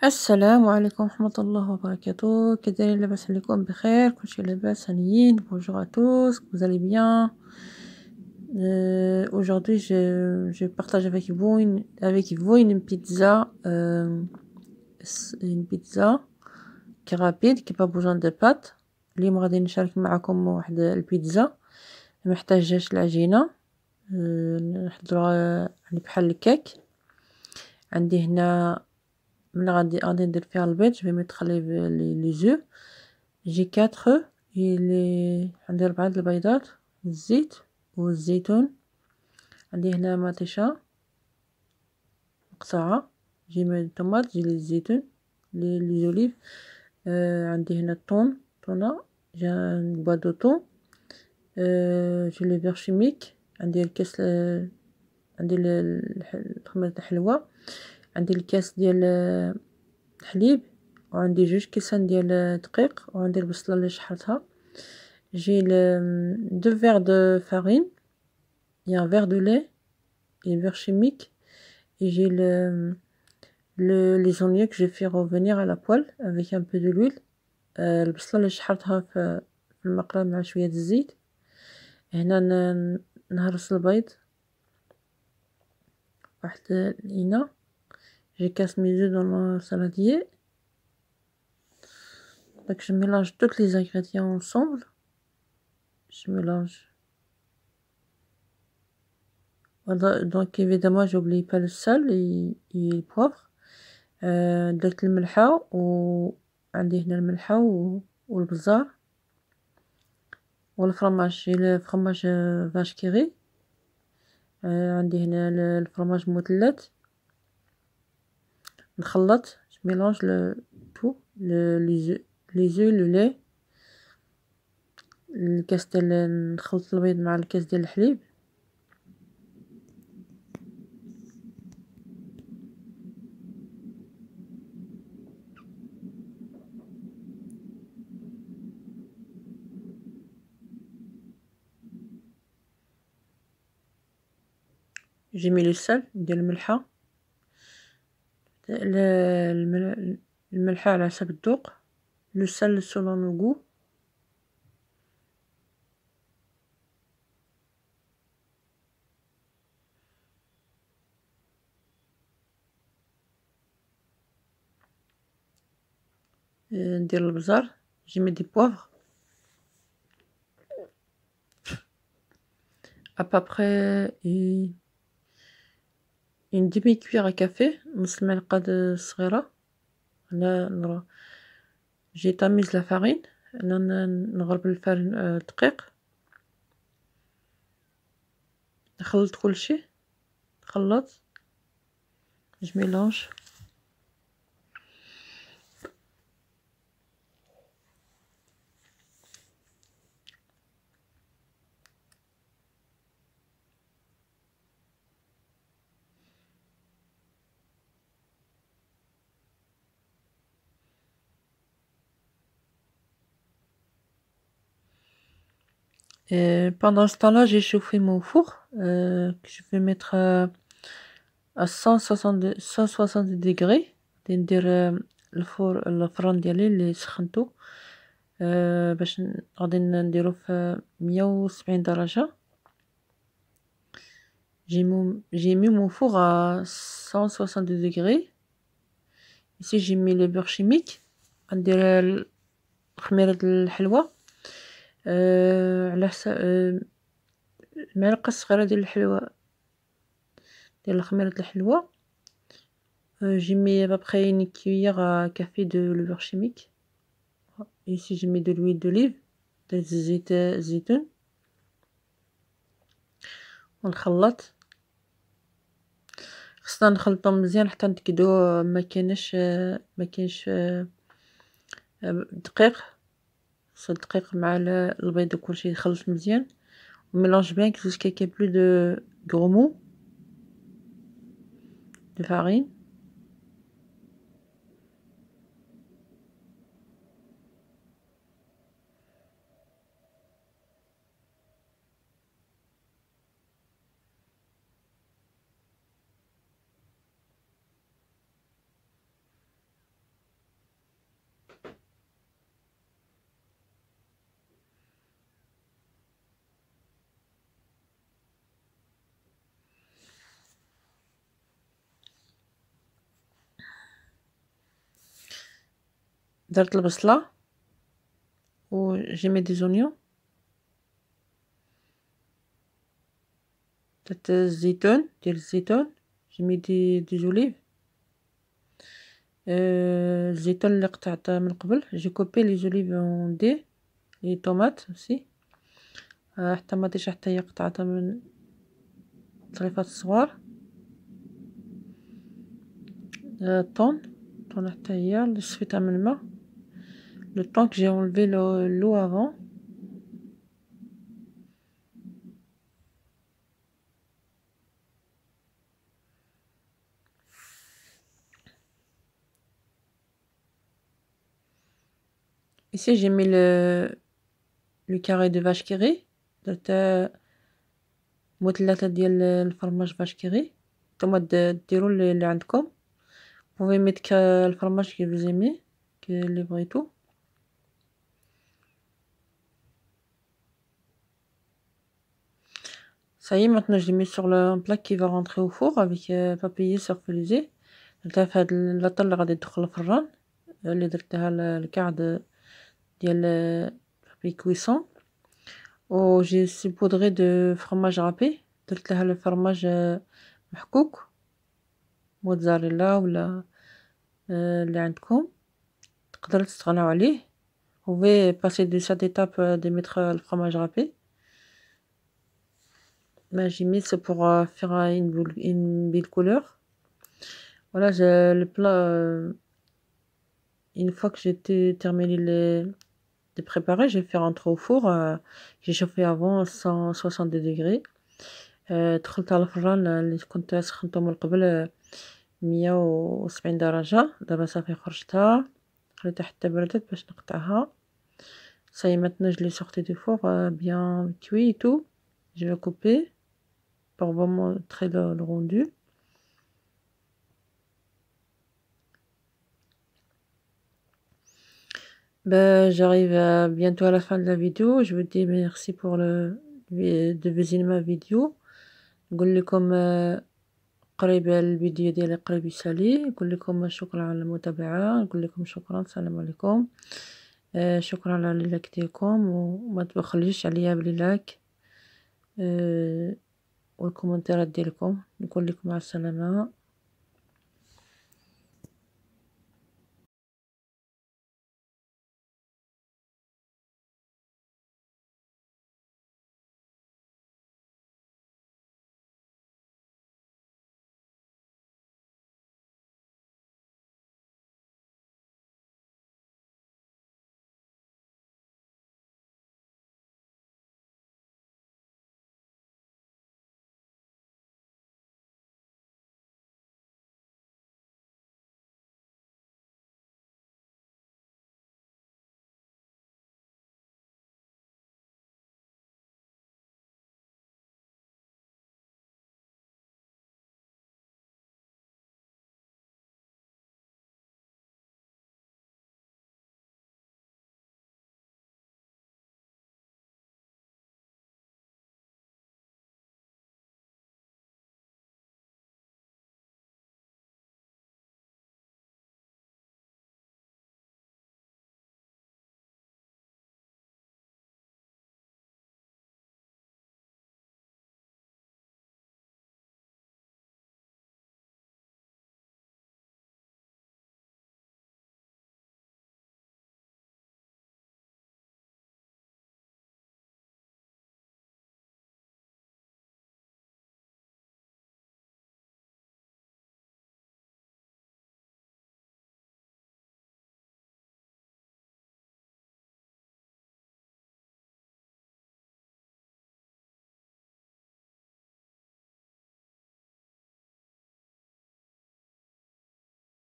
السلام عليكم ورحمة الله وبركاته. كي دايرين؟ لاباس عليكم؟ بخير؟ كلشي لاباس؟ هانيين؟ Bonjour à tous, vous allez bien? Aujourd'hui je partage avec vous une pizza, une pizza qui est rapide, qui pas besoin de pâtes. اليوم غادي نشارك معكم واحد البيتزا محتاجاش العجينة. نحضروا يعني بحال الكيك. عندي هنا من غادي ندير فيها البيض. جو ميتر لي زو. جي 4 عندي 4 البيضات، الزيت والزيتون. عندي هنا مطيشة مقطعة، جي من الطماط، جي الزيتون، لي زوليف. عندي هنا طونة، جي ان بوا دو طون. جي لي فيغ شيميك. عندي الكاس، عندي خميرة الحلوى. عندي الكاس ديال الحليب، وعندي 2 كيسان ديال دقيق، وعندي البصله اللي شحرتها. جي 2 verres de farine et un verre de lait et un verre chimique, et j'ai les oignons que j'ai fait revenir à la poêle avec un peu de l'huile. البصله اللي شحرتها في المقله مع شويه الزيت. هنا نهرس البيض واحد الاناء. j'ai casse mes œufs dans le saladier. Donc je mélange tous les ingrédients ensemble. Je mélange. Voilà, donc évidemment j'oublie pas le sel et le poivre. درت الملحة، وعندي هنا الملحة والبزار والفرماج. جي الفرماج فاش كيري. عندي هنا الفرماج مثلث. نخلط، je mélange tout les œufs, le lait. الكاس ديال نخلط البيض مع الكاس ديال الحليب. j'ai mis le sel ديال الملحة. الملحة على حسب الذوق. le sel selon le goût. ندير البزار. j'ai mis des poivres à peu près une demi-cuillère à café، نص الملعقة صغيرة. لا j'ai تاميز la farine. نغرب الفارين دقيق. نخلط كلشي، نخلط، je mélange. Et pendant ce temps-là, j'ai chauffé mon four, que je vais mettre à 160 degrés. ندير الفرن ديالي اللي سخنته، باش غادي نديرو في 170 درجة. j'ai mis mon four à 162 degrés. ici j'ai mis le beurre chimique. غندير خميرة الحلوى على حسب المعلقة الصغيرة ديال الحلوى، ديال خميرة الحلوى. j'ai mis à peu près une cuillère à café de le beurre chimique. ici j'ai mis de l'huile d'olive، درت زيت الزيتون، ونخلط. خصنا نخلطهم مزيان حتى نتأكدو ما كاينش دقيق. خص الدقيق مع البيض وكلشي يخلط مزيان. on mélange bien jusqu'à qu'il n'y ait plus de gros mou de farine. درت البصلة و جي مي دي زونيون، درت الزيتون ديال الزيتون، جي مي دي زوليف. الزيتون اللي قطعت من قبل، جي كوبي لي زوليف اون دي، لي طوماط اوسي حتى ما ديش حتى هي قطعتها من طريفات صغار. الطون حتى هي اللي صفيتها من الماء. le temps que j'ai enlevé l'eau avant. Ici j'ai mis le carré de vache qui rit. درت مثلثة ديال الفرماج vache qui rit. نتوما ديروا اللي عندكم. Vous pouvez mettre que le fromage que vous aimez, que les burritos. Ça y est, maintenant je l'ai mis sur un plat qui va rentrer au four avec papier sulfurisé. درتها في هاد اللاطة اللي غادي تدخل الفران، اللي درتها الكعب ديال بابي كويسون. و جي saupoudré de fromage râpé، درت لها الفرماج محكوك، موتزاريلا ولا اللي عندكم تقدروا تستغناو عليه. Vous pouvez passer de cette étape de mettre le fromage râpé. Mais j'ai mis ça pour faire une belle couleur. Voilà, le plat, une fois que j'ai terminé de préparer, je vais faire entrer au four. J'ai chauffé avant 160 degrés. دخلت على الفران اللي كنت سخنته من قبل 170 درجة. دابا صافي خرجتها، خليتها حتى بردت باش نقطعها. Ça y est, maintenant je l'ai sorti du four bien cuit et tout. Je vais couper pour vous montrer le rendu. Ben, j'arrive bientôt à la fin de la vidéo. Je vous dis merci pour de visionner ma vidéo. نقول لكم قريب الفيديو ديالي قريب يسالي. نقول لكم شكرا على المتابعة، نقول لكم شكرا، السلام عليكم. شكرا على اللايك ديالكم، وما تبخليش عليا بلي لايك والكومنتات ديالكم. نقول لكم مع السلامة.